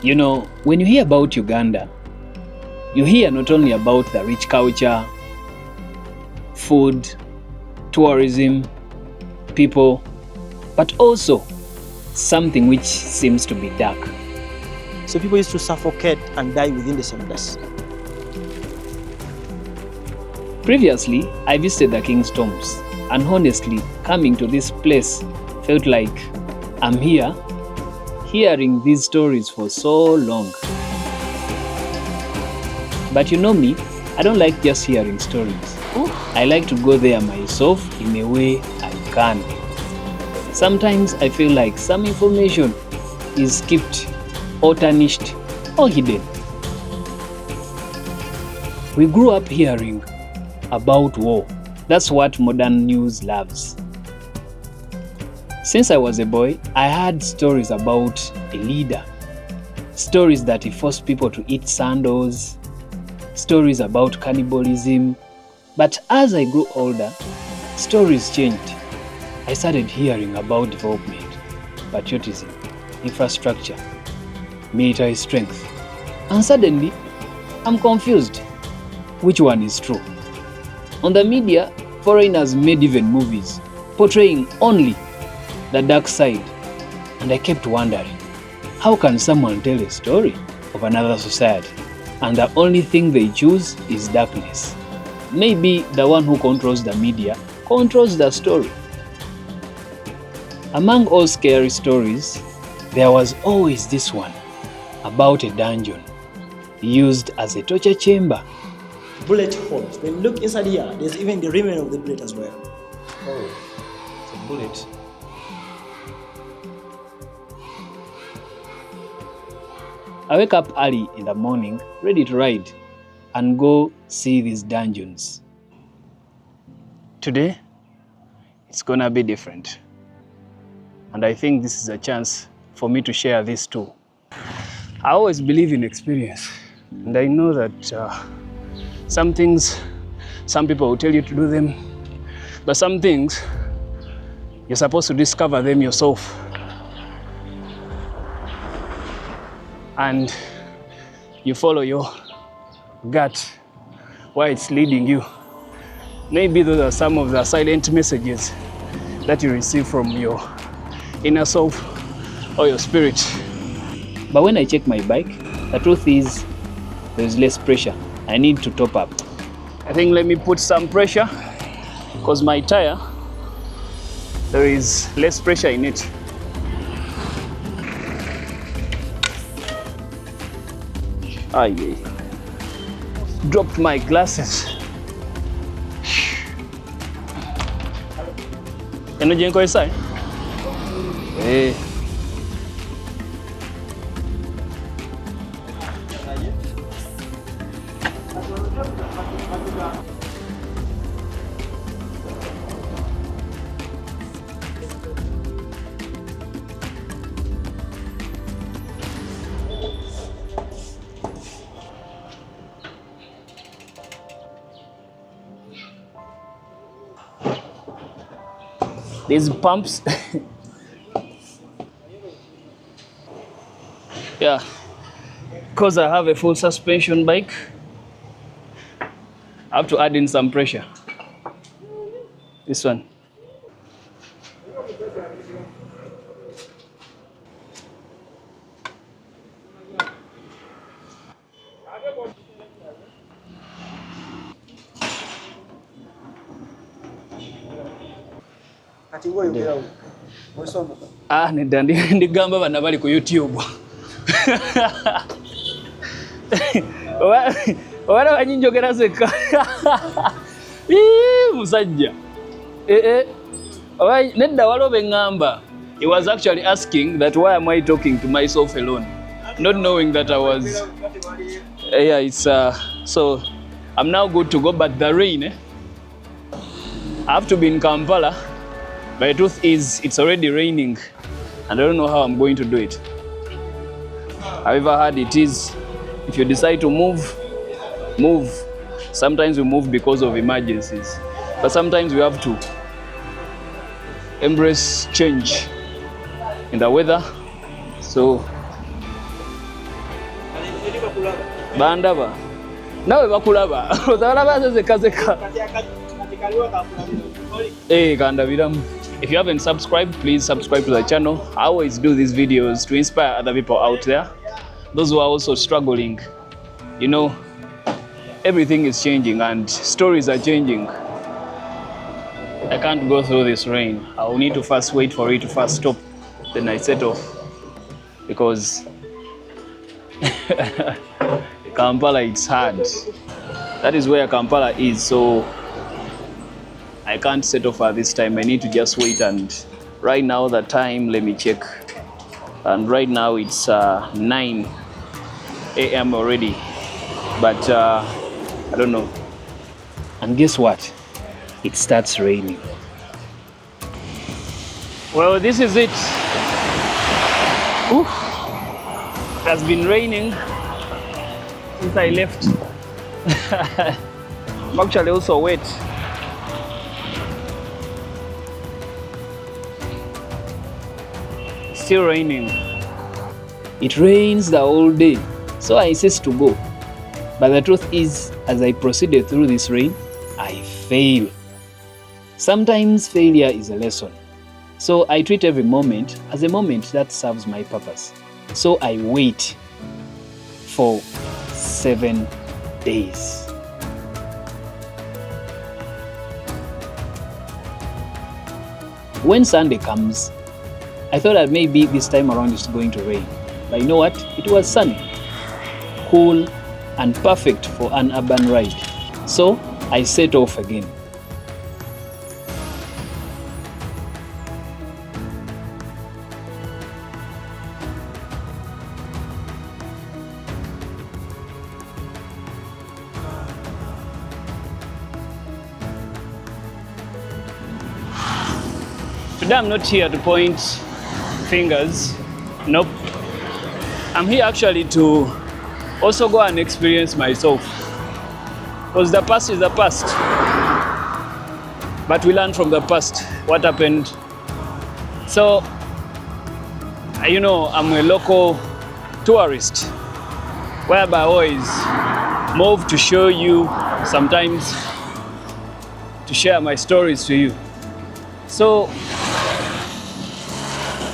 You know, when you hear about Uganda, you hear not only about the rich culture, food, tourism, people, but also something which seems to be dark. So people used to suffocate and die within the sandals. Previously, I visited the King's Tombs, and honestly, coming to this place felt like I'm here, hearing these stories for so long. But you know me, I don't like just hearing stories. I like to go there myself in a way I can. Sometimes I feel like some information is skipped or tarnished or hidden. We grew up hearing about war. That's what modern news loves. Since I was a boy, I heard stories about a leader, stories that he forced people to eat sandals, stories about cannibalism. But as I grew older, stories changed. I started hearing about development, patriotism, infrastructure, military strength. And suddenly, I'm confused. Which one is true? On the media, foreigners made even movies portraying only the dark side. And I kept wondering, how can someone tell a story of another society and the only thing they choose is darkness? Maybe the one who controls the media controls the story. Among all scary stories, there was always this one about a dungeon used as a torture chamber. Bullet holes. When you look inside here, there's even the remnant of the bullet as well. Oh, it's a bullet. I wake up early in the morning, ready to ride and go see these dungeons. Today, it's gonna be different. And I think this is a chance for me to share this too. I always believe in experience. And I know that some things, some people will tell you to do them, but some things, you're supposed to discover them yourself. And you follow your gut, where it's leading you. Maybe those are some of the silent messages that you receive from your inner self or your spirit. But when I check my bike, the truth is there's less pressure. I need to top up. I think let me put some pressure because my tire, there is less pressure in it. Yeah. Dropped my glasses. Energy inside? Hey. These pumps, yeah, because I have a full suspension bike, I have to add in some pressure. This one. Nedda ndigamba bana bali ku YouTube. Owana banyinjogera zeka. Musajja. Nedda walobe ngamba. He was actually asking that why am I talking to myself alone, not knowing that I was. Yeah, it's so I'm now good to go, but the rain. I have to be in Kampala. But the truth is, it's already raining, and I don't know how I'm going to do it. However hard it is, if you decide to move. Sometimes we move because of emergencies, but sometimes we have to embrace change in the weather. So Bandaba. Nawe bakulaba. Otalaba zezekazeka. Kandabiramu. If you haven't subscribed, please subscribe to the channel. I always do these videos to inspire other people out there. Those who are also struggling. You know, everything is changing and stories are changing. I can't go through this rain. I will need to first wait for it to first stop. Then I set off. Because Kampala, it's hard. That is where Kampala is. So I can't set off at this time. I need to just wait. And right now the time, let me check. And right now it's 9 a.m. already. But I don't know. And guess what? It starts raining. Well, this is it. Ooh. It has been raining since I left. I'm actually also wet. Still raining. It rains the whole day, so I insist to go. But the truth is, as I proceeded through this rain, I fail. Sometimes failure is a lesson. So I treat every moment as a moment that serves my purpose. So I wait for 7 days. When Sunday comes, I thought that maybe this time around it's going to rain. But you know what? It was sunny, cool, and perfect for an urban ride. So I set off again. Today I'm not here to point fingers. Nope. I'm here actually to also go and experience myself. Because the past is the past. But we learn from the past what happened. So, you know, I'm a local tourist, whereby I always move to show you, sometimes to share my stories to you. So,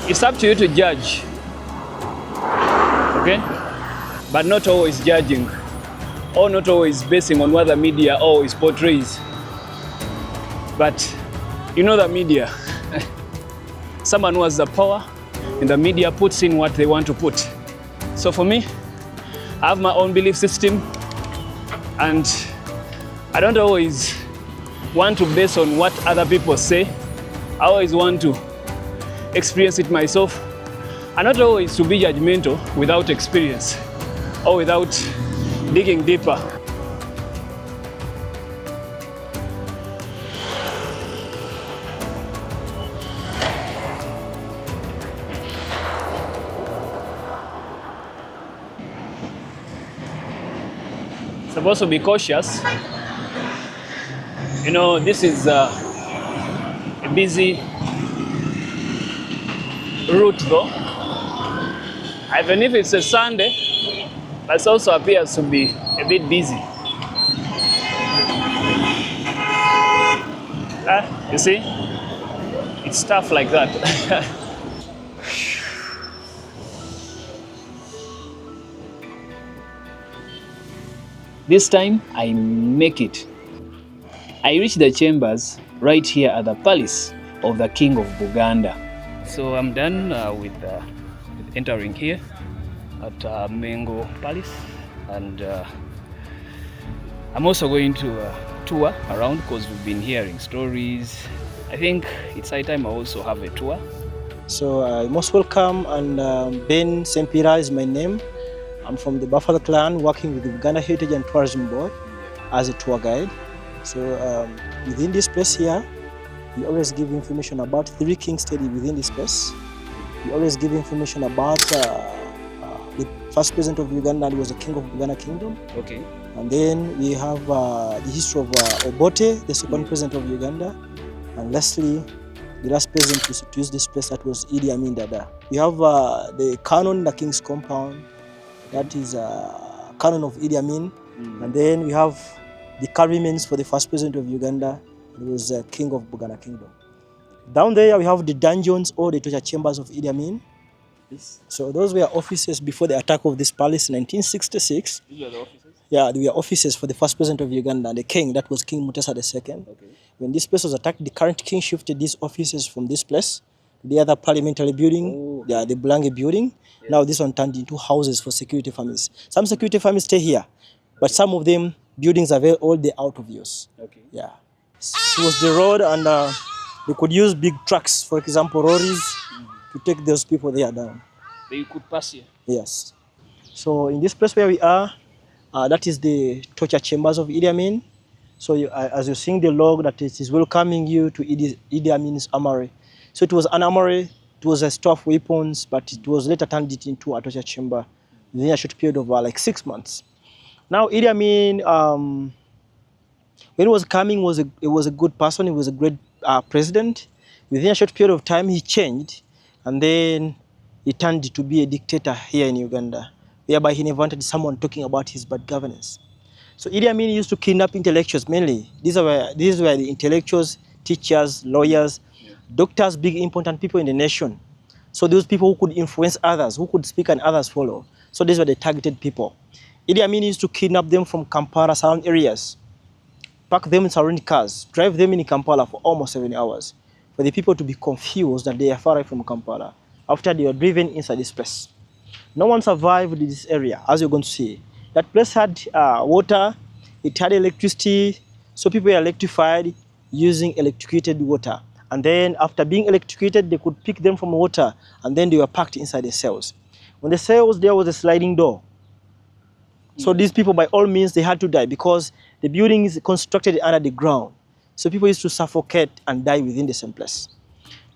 it's up to you to judge, okay? But not always judging, or not always basing on what the media always portrays. But you know the media, someone who has the power, and the media puts in what they want to put. So for me, I have my own belief system, and I don't always want to base on what other people say. I always want to experience it myself, and not always to be judgmental without experience or without digging deeper. Supposed to be cautious. You know, this is a busy route though. Even if it's a Sunday, but it also appears to be a bit busy. You see? It's stuff like that. This time I make it. I reach the chambers right here at the palace of the King of Buganda. So I'm done with entering here at Mengo Palace, and I'm also going to tour around because we've been hearing stories. I think it's high time I also have a tour. So most welcome, and Ben St. Peter is my name. I'm from the Buffalo clan, working with the Uganda Heritage and Tourism Board as a tour guide. So within this place here, we always give information about 3 kings study within this place. We always give information about the first president of Uganda, and he was the king of Uganda Kingdom. Okay. And then we have the history of Obote, the second president of Uganda. And lastly, the last president to use this place, that was Idi Amin. We have the canon, the king's compound. That is canon of Idi Amin. And then we have the car remains for the first president of Uganda. He was king of Buganda Kingdom. Down there we have the dungeons or the torture chambers of Idi Amin. So those were offices before the attack of this palace in 1966. These were the offices? Yeah, they were offices for the first president of Uganda, the king, that was King Mutesa II. Okay. When this place was attacked, the current king shifted these offices from this place to the other parliamentary building, the Bulange building. Yes. Now this one turned into houses for security families. Some security families stay here, but some of them, buildings are very old, they're out of use. Okay. Yeah. It was the road, and they could use big trucks, for example, lorries, to take those people there down. They could pass here? Yes. So in this place where we are, that is the torture chambers of Idi Amin. So as you're seeing the log, that it is welcoming you to Idi Amin's armory. So it was an armory, it was a store of weapons, but it was later turned into a torture chamber within a short period of like 6 months. Now Idi Amin, when he was coming, he was a good person, he was a great president. Within a short period of time, he changed, and then he turned to be a dictator here in Uganda, whereby he never wanted someone talking about his bad governance. So Idi Amin used to kidnap intellectuals mainly. These were the intellectuals, teachers, lawyers, doctors, big important people in the nation. So those people who could influence others, who could speak and others follow. So these were the targeted people. Idi Amin used to kidnap them from Kampala surrounding areas, park them in surrounding cars, drive them in Kampala for almost 7 hours, for the people to be confused that they are far away from Kampala after they were driven inside this place. No one survived in this area, as you're going to see. That place had water, it had electricity, so people were electrified using electrocuted water. And then after being electrocuted, they could pick them from water, and then they were packed inside the cells. When the cells, there was a sliding door. So these people, by all means, they had to die because the building is constructed under the ground. So people used to suffocate and die within the same place.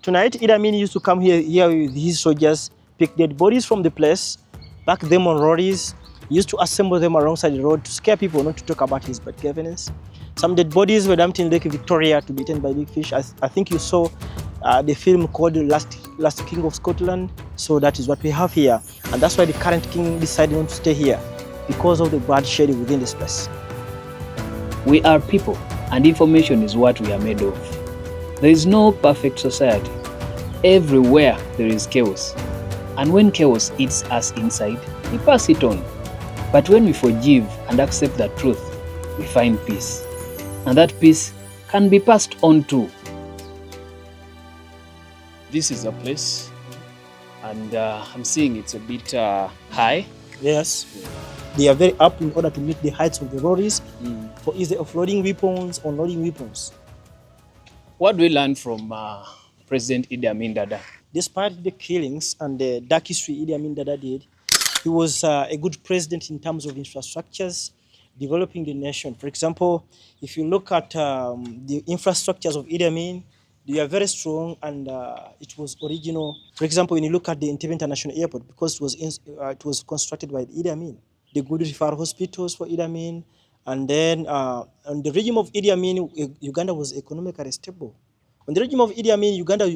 Tonight, Idi Amin used to come here with his soldiers, pick dead bodies from the place, pack them on lorries, used to assemble them alongside the road to scare people not to talk about his bad governance. Some dead bodies were dumped in Lake Victoria to be eaten by big fish. I think you saw the film called Last King of Scotland. So that is what we have here. And that's why the current king decided not to stay here, because of the bloodshed within this place. We are people, and information is what we are made of. There is no perfect society. Everywhere there is chaos. And when chaos eats us inside, we pass it on. But when we forgive and accept the truth, we find peace. And that peace can be passed on too. This is a place, and I'm seeing it's a bit high. Yes. They are very up in order to meet the heights of the lorries for easy offloading weapons, unloading weapons. What do we learn from President Idi Amin Dada? Despite the killings and the dark history Idi Amin Dada did, he was a good president in terms of infrastructures, developing the nation. For example, if you look at the infrastructures of Idi Amin, they are very strong, and it was original. For example, when you look at the Entebbe International Airport, because it was constructed by Idi Amin, the good referral hospitals for Idi Amin, and then on the regime of Idi Amin, Uganda was economically stable. On the regime of Idi Amin, Uganda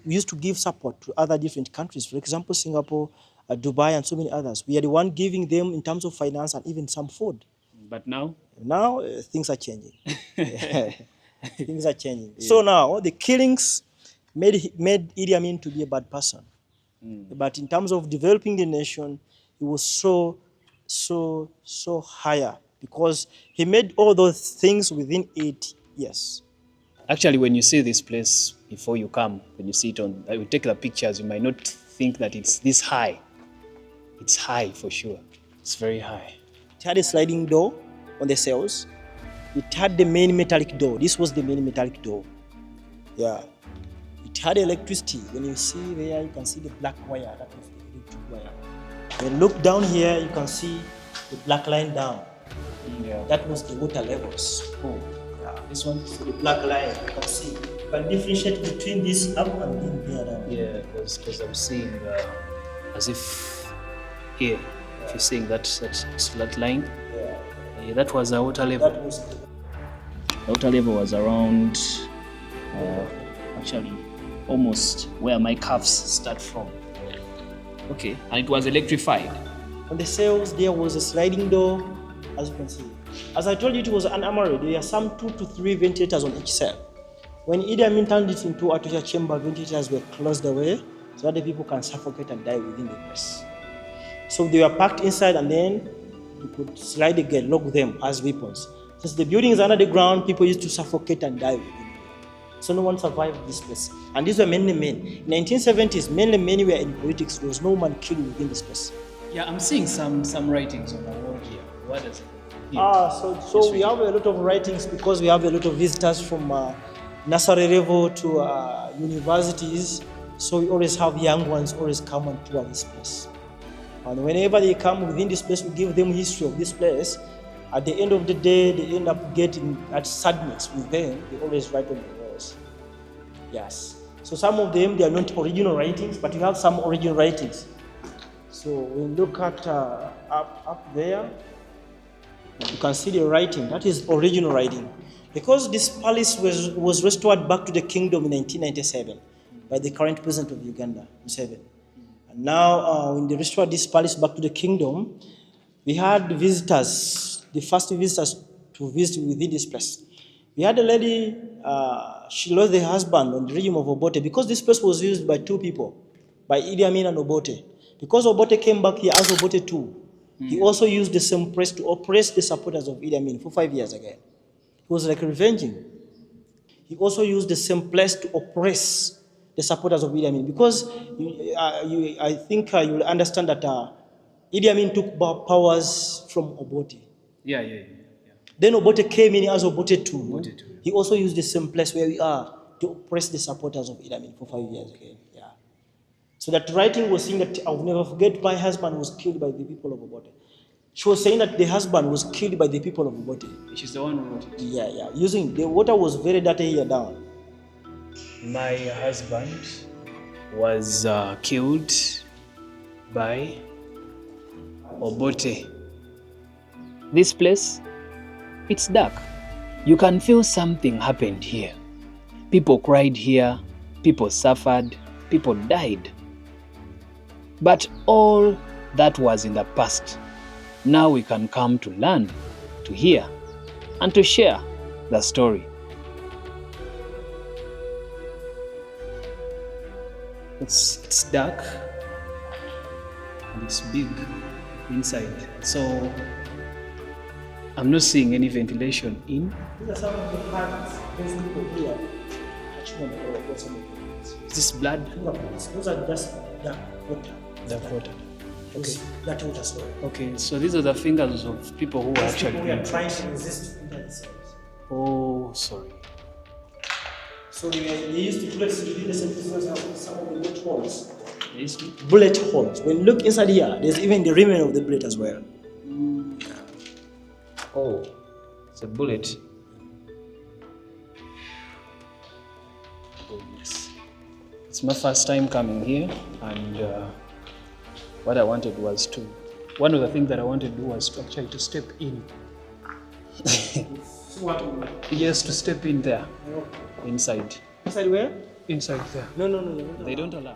used to give support to other different countries, for example, Singapore, Dubai, and so many others. We are the one giving them in terms of finance and even some food. But now? Now, things are changing. Things are changing. Yeah. So now, the killings made Idi Amin to be a bad person. But in terms of developing the nation, he was so higher, because he made all those things within 8 years. Actually, when you see this place before you come, when you see it on, I will take the pictures, you might not think that it's this high. It's high for sure. It's very high. It had a sliding door on the cells. It had the main metallic door. This was the main metallic door. Yeah. It had electricity. When you see there, you can see the black wire. That was the electric wire. When you look down here, you can see the black line down. Yeah. That was the water levels. Oh. Yeah. This one is the black line. You can see. You can differentiate between this up and in there down. Yeah, because I'm seeing as if here, if you're seeing that flat line, that was the water level. The water level was around, actually, almost where my calves start from. Okay, and it was electrified. On the cells, there was a sliding door, as you can see. As I told you, it was an armory. There are some 2 to 3 ventilators on each cell. When Idi Amin turned it into a torture chamber, ventilators were closed away so that the people can suffocate and die within the press. So they were packed inside, and then you could slide the gate, lock them as weapons. Since the building is under the ground, people used to suffocate and die within it. So no one survived this place. And these were mainly men. In the 1970s, mainly men were in politics. There was no man killed within this place. Yeah, I'm seeing some writings on the wall here. What does it mean? So we have a lot of writings because we have a lot of visitors from nursery level to universities. So we always have young ones always come and tour this place. And whenever they come within this place, we give them history of this place. At the end of the day, they end up getting that sadness with them. They always write on the walls. Yes. So some of them, they are not original writings, but you have some original writings. So when you look at up there, you can see the writing. That is original writing. Because this palace was restored back to the kingdom in 1997 by the current president of Uganda, Museveni. And now, when they restored this palace back to the kingdom, we had visitors, the first visitors to visit within this place. We had a lady, she lost her husband on the regime of Obote because this place was used by 2 people, by Idi Amin and Obote. Because Obote came back here as Obote too, he also used the same press to oppress the supporters of Idi Amin for 5 years again. He was like revenging. He also used the same place to oppress the supporters of Idi Amin because I think you will understand that Idi Amin took powers from Obote. Yeah. Then Obote came in as Obote too. He also used the same place where we are to oppress the supporters of Idi Amin for 5 years again. Yeah. So that writing was saying that I will never forget my husband was killed by the people of Obote. She was saying that the husband was killed by the people of Obote. She's the one who wrote it. Yeah. Using the water was very dirty here down. My husband was killed by Obote. This place, it's dark. You can feel something happened here. People cried here, people suffered, people died. But all that was in the past. Now we can come to learn, to hear, and to share the story. It's dark and it's big inside. So I'm not seeing any ventilation in. These are some of the parts. These people here. Is this blood? Those are just water. The water. Okay. That water story. Okay, so these are the fingers of people who are actually we are trying to resist into themselves. Oh, sorry. So they used to put within the sentences some of the bullet holes. Yes. Bullet holes. When you look inside here, there's even the remnant of the bullet as well. Oh, it's a bullet. Oh, yes. It's my first time coming here, and what I wanted was one of the things that I wanted to do was to actually to step in. Yes, to step in there. Inside. Inside where? Inside there. No. They don't allow.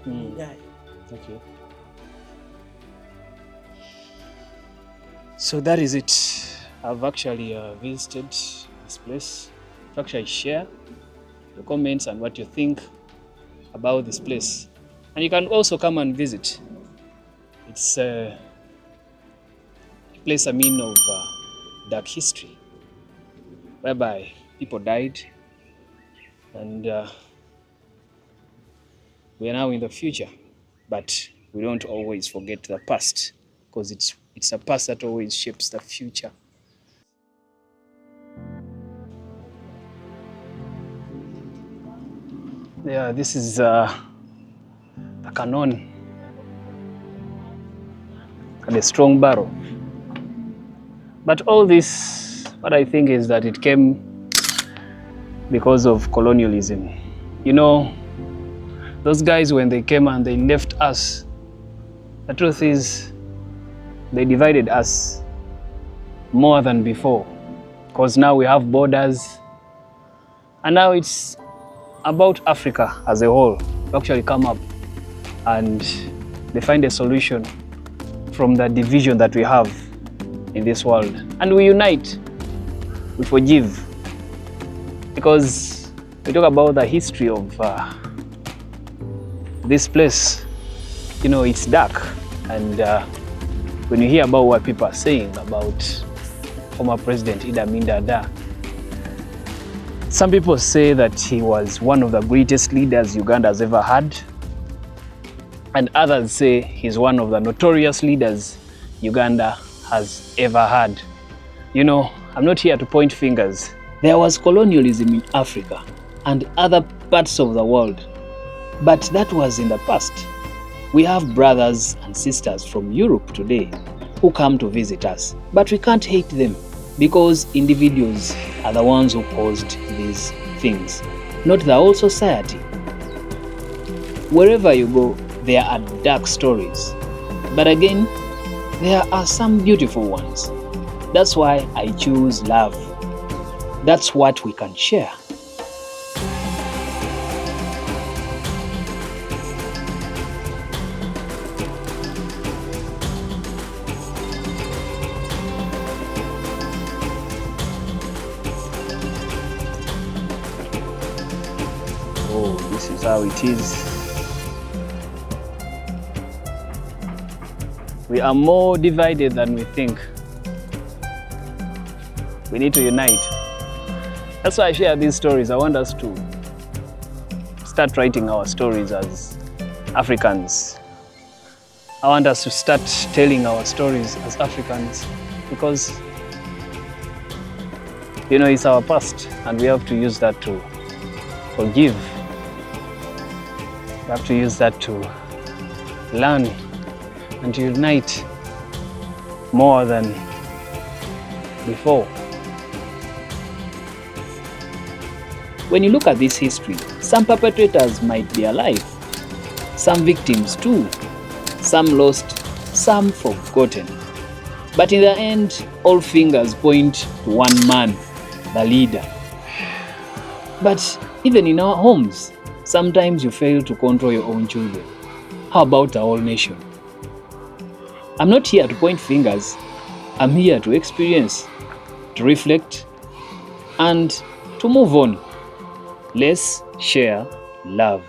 Yeah. Okay. So that is it. I've actually visited this place to actually share your comments and what you think about this place. And you can also come and visit. It's a place, of dark history, whereby people died, and we are now in the future, but we don't always forget the past, because it's a past that always shapes the future. Yeah, this is the cannon, and a strong barrel. But all this, what I think is that it came because of colonialism. You know, those guys, when they came and they left us, the truth is they divided us more than before, because now we have borders, and now it's about Africa as a whole to actually come up and they find a solution from the division that we have in this world. And we unite, we forgive. Because we talk about the history of this place, you know, it's dark. And when you hear about what people are saying about former President Idi Amin, some people say that he was one of the greatest leaders Uganda has ever had. And others say he's one of the notorious leaders Uganda has ever had. You know, I'm not here to point fingers. There was colonialism in Africa and other parts of the world, but that was in the past. We have brothers and sisters from Europe today who come to visit us, but we can't hate them because individuals are the ones who caused these things, not the whole society. Wherever you go, there are dark stories, but again, there are some beautiful ones. That's why I choose love. That's what we can share. Oh, this is how it is. We are more divided than we think. We need to unite. That's why I share these stories. I want us to start writing our stories as Africans. I want us to start telling our stories as Africans because, you know, it's our past and we have to use that to forgive. We have to use that to learn and to unite more than before. When you look at this history, some perpetrators might be alive, some victims too, some lost, some forgotten. But in the end, all fingers point to one man, the leader. But even in our homes, sometimes you fail to control your own children. How about the whole nation? I'm not here to point fingers. I'm here to experience, to reflect, and to move on. Let's share love.